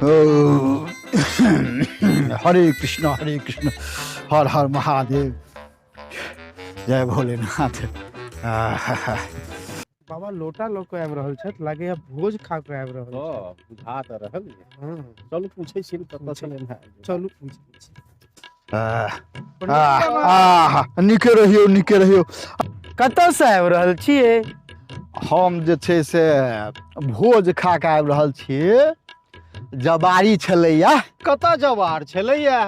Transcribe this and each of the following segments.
ओ, हरे कृष्ण हर हर महादेव, जय भोलेनाथ। बाबा लोटा लोग को आबि रहल छथि, लागे या भोज खा के आबि रहल छथि। बुझा तऽ रहल ये। हां चलू पूछे छी कतऽ छलन है। चलू पूछै छी। निके रहियो। कतऽ से आबि रहल छियै? हम जे छै से भोज खा के आबि रहल छियै। जबारी छलैया कतऽ जवार छलैया?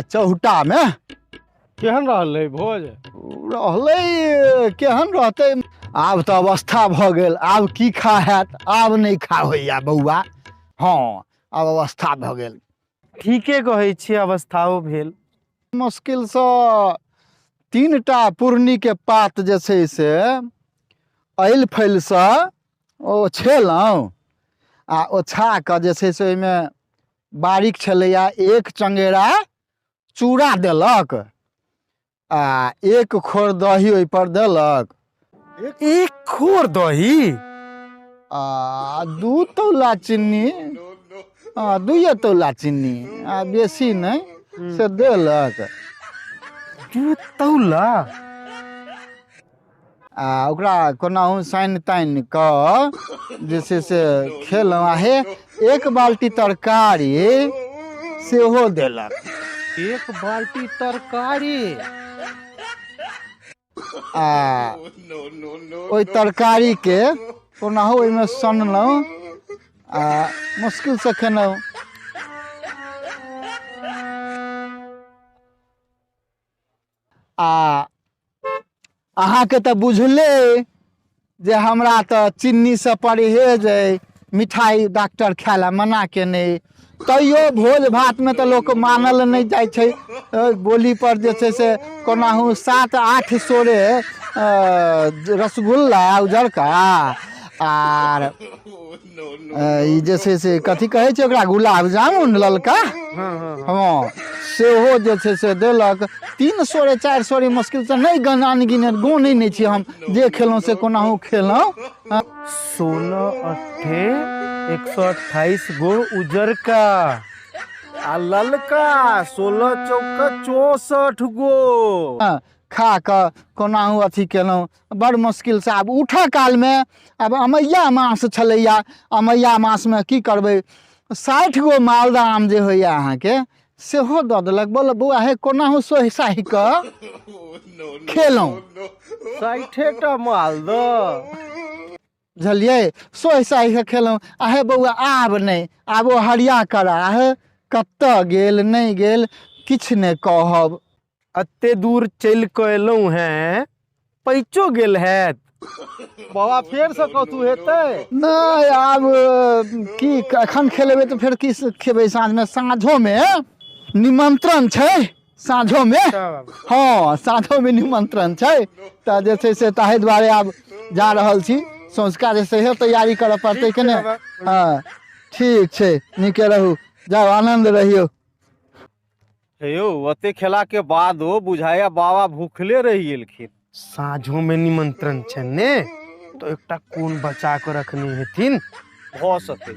चौहटा में। केहन रहलै भोज? रहलै केहन रहतै, आब तऽ अवस्था भऽ गेल, आब की खा हैत, आब नहि खा होइया बौआ। हाँ, आब अवस्था भऽ गेल। ठीके कहै छी, अवस्थाओ भेल। मुश्किलसँ 3टा पूर्णी के पात जे छै से अइल फैलसँ ओ छेलहुँ आ ओछा कऽ जे छै से ओहिमे बारीक छलैया 1 चंगेरा चूड़ा देलक आ 1 खोर दही ओहिपर देलक। 1 खोर दही आ 2 तौला चीनी, 2 तौला चीनी, आ बेसी नहीं से देलक। 2 तौला? आ ओकरा कोनाहु साइन ताइन कऽ जे छै से खेलहुँ। आ हे 1 बाल्टी तरकारी सेहो देलक। 1 बाल्टी तरकारी? आ ओहि तरकारी के कोनाहु ओहिमे सनलहुँ आ मुश्किल से खेलहुँ। आ अहाँके तऽ बुझले जे हमरा तऽ चीनी से परहेज अइ, मिठाई डॉक्टर खाय ला मना केने, तैयो भोज भात में तऽ लोक मानल नहीं जाइ छै। बोली पर जे छै से कोनाहु 7-8 सोरे रसगुल्ला उजरका आर ई जे छै से कथी कहै छै ओकरा, गुलाब जामुन ललका। हाँ सेहो जे छै से देलक। 3 सोरे 4 सोरे मुश्किल से नहीं गनान गिने गोने नहीं छी हम, जे खेलहुँ से कोनाहु खेलहुँ। 16 अट्ठे 128 गो उजरका आ ललका 16 चौका 64 गो। खा कऽ कोनाहु अथी केलहुँ। बड़ मुश्किल से आब उठऽ काल में, आब अमैया मास छलैया, अमैया मास में की करबै, 60 गो मालदह आम जे होइया अहाँके सेहो दऽ देलक। बोल बौआ हे कोनाहु सोहि साहि कऽ खेलहुँ। 60टा मालदह? बुझलियै, सोहि साहि कऽ खेलहुँ। आ हे बौआ आब नहीं, आब ओ हरिया करा, हे कतऽ गेल नहीं गेल किछु नहीं कहब। अत्ते दूर चलि कऽ एलहुँ हैं, पैचो गेल हैत? बाबा फेर से कथू हेतै? नहीं आब की एखन खेलेबै तऽ फेर की खेबै साँझ में? साँझो में निमंत्रण छै, साँझो में। हाँ साँझो में निमंत्रण छै, तऽ जे छै से ताहि दुआरे आब जा रहल छी। सँझुका जे सेहो तैयारी करऽ पड़तै कि नहीं? हाँ ठीक छै, नीके रहू, जाओ आनंद रहियो। हे यौ, ओते खेला के बादो बुझाया बाबा भूखले रहि गेलखिन। साँझो में निमंत्रण छै ने, तो एकटा कोन बचा के रखने हेथिन। भऽ सकै।